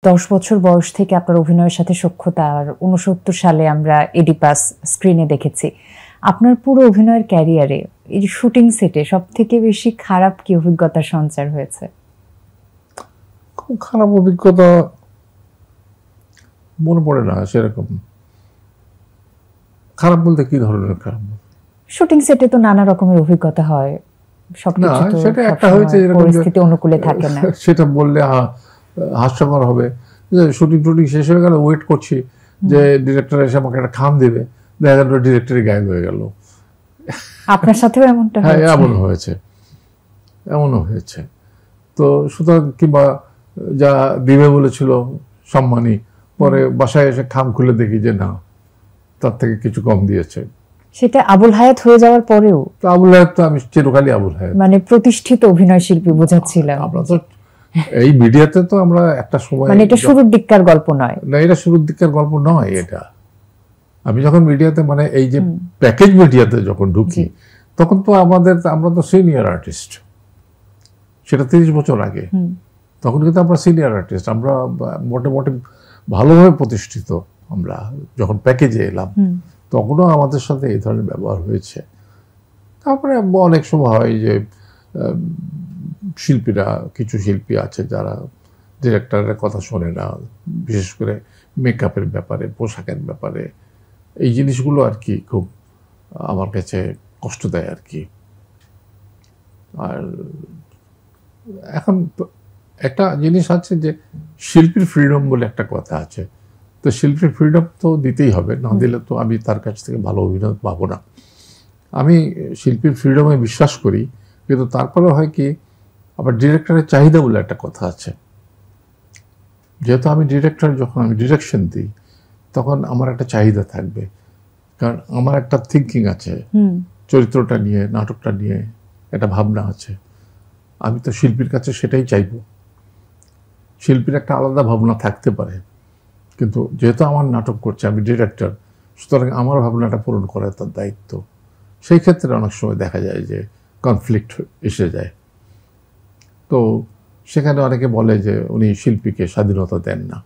10 বছর বয়স থেকে আপনার অভিনয়ের সাথে সখ্যতা, আর 69 সালে আমরা এডিপাস স্ক্রিনে দেখেছি। আপনার পুরো অভিনয়ের ক্যারিয়ারে এই শুটিং সেটে সব থেকে বেশি খারাপ কি অভিজ্ঞতার সঞ্চার হয়েছে? খুব খারাপ অভিজ্ঞতা মনে পড়ে না সেরকম। খারাপ বলতে কি ধরনের খারাপ? শুটিং সেটে তো নানা রকমের অভিজ্ঞতা হয়, সবকিছু তো সেটা একটা হয়েছে পরিস্থিতি অনুকূলে থাকে না। সেটা বললে হাস্যকর হবে যে শুটিং টুটিং শেষ হয়ে গেল, ওয়েট করছি যে ডিরেক্টর এসে আমাকে একটা খাম দেবে, দেখা গেল ডিরেক্টরই গায়েব হয়ে গেল। আপনার সাথেও এমনটা? হ্যাঁ, এমনও হয়েছে। তো সুতরাং কিংবা যা দিবে বলেছিল সম্মানী, পরে বাসায় এসে খাম খুলে দেখি যে না, তার থেকে কিছু কম দিয়েছে। সেটা আবুল হায়াত হয়ে যাওয়ার পরেও? তো আবুল হায়াত তো আমি চিরকালই আবুল হায়াত, মানে প্রতিষ্ঠিত অভিনয় শিল্পী বোঝাচ্ছিলাম। আমরা তো এই মিডিয়াতে তো আমরা একটা সময়, মানে এটা শুরুর দিককার গল্প নয় না, এটা শুরুর দিককার গল্প নয়। এটা আমি যখন মিডিয়াতে, মানে এই যে প্যাকেজ মিডিয়াতে যখন ঢুকি, তখন তো আমরা তো সিনিয়র আর্টিস্ট, সেটা 30 বছর আগে। তখন কিন্তু আমরা সিনিয়র আর্টিস্ট, আমরা মোটামুটি ভালোভাবে প্রতিষ্ঠিত। আমরা যখন প্যাকেজে এলাম তখনও আমাদের সাথে এই ধরনের ব্যবহার হয়েছে। তারপরে অনেক সময় হয় যে শিল্পীরা, কিছু শিল্পী আছে যারা ডিরেক্টরের কথা শোনে না, বিশেষ করে মেকআপের ব্যাপারে, পোশাকের ব্যাপারে। এই জিনিসগুলো আর কি খুব আমার কাছে কষ্ট দেয় আর কি। আর এখন একটা জিনিস আছে যে শিল্পীর ফ্রিডম বলে একটা কথা আছে, তো শিল্পীর ফ্রিডম তো দিতেই হবে, না দিলে তো আমি তার কাছ থেকে ভালো অভিনয় পাবো না। আমি শিল্পীর ফ্রিডমে বিশ্বাস করি, কিন্তু তারপরে হয় কি, আবার ডিরেক্টরের চাহিদা বলে একটা কথা আছে। যেহেতু আমি ডিরেক্টর, যখন আমি ডিরেকশন দিই তখন আমার একটা চাহিদা থাকবে, কারণ আমার একটা থিঙ্কিং আছে, চরিত্রটা নিয়ে, নাটকটা নিয়ে একটা ভাবনা আছে। আমি তো শিল্পীর কাছে সেটাই চাইব। শিল্পীর একটা আলাদা ভাবনা থাকতে পারে, কিন্তু যেহেতু আমার নাটক করছে, আমি ডিরেক্টর, সুতরাং আমার ভাবনাটা পূরণ করা তার দায়িত্ব। সেই ক্ষেত্রে অনেক সময় দেখা যায় যে কনফ্লিক্ট এসে যায়। তো সেখানে অনেকে বলে যে উনি শিল্পীকে স্বাধীনতা দেন না।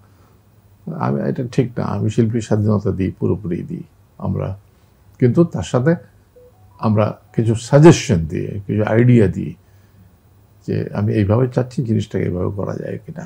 এটা ঠিক না, আমি শিল্পীর স্বাধীনতা দিই, পুরোপুরি দিই আমরা, কিন্তু তার সাথে আমরা কিছু সাজেশন দিয়ে, কিছু আইডিয়া দিই যে আমি এইভাবে চাচ্ছি, জিনিসটাকে এইভাবে করা যায় কিনা।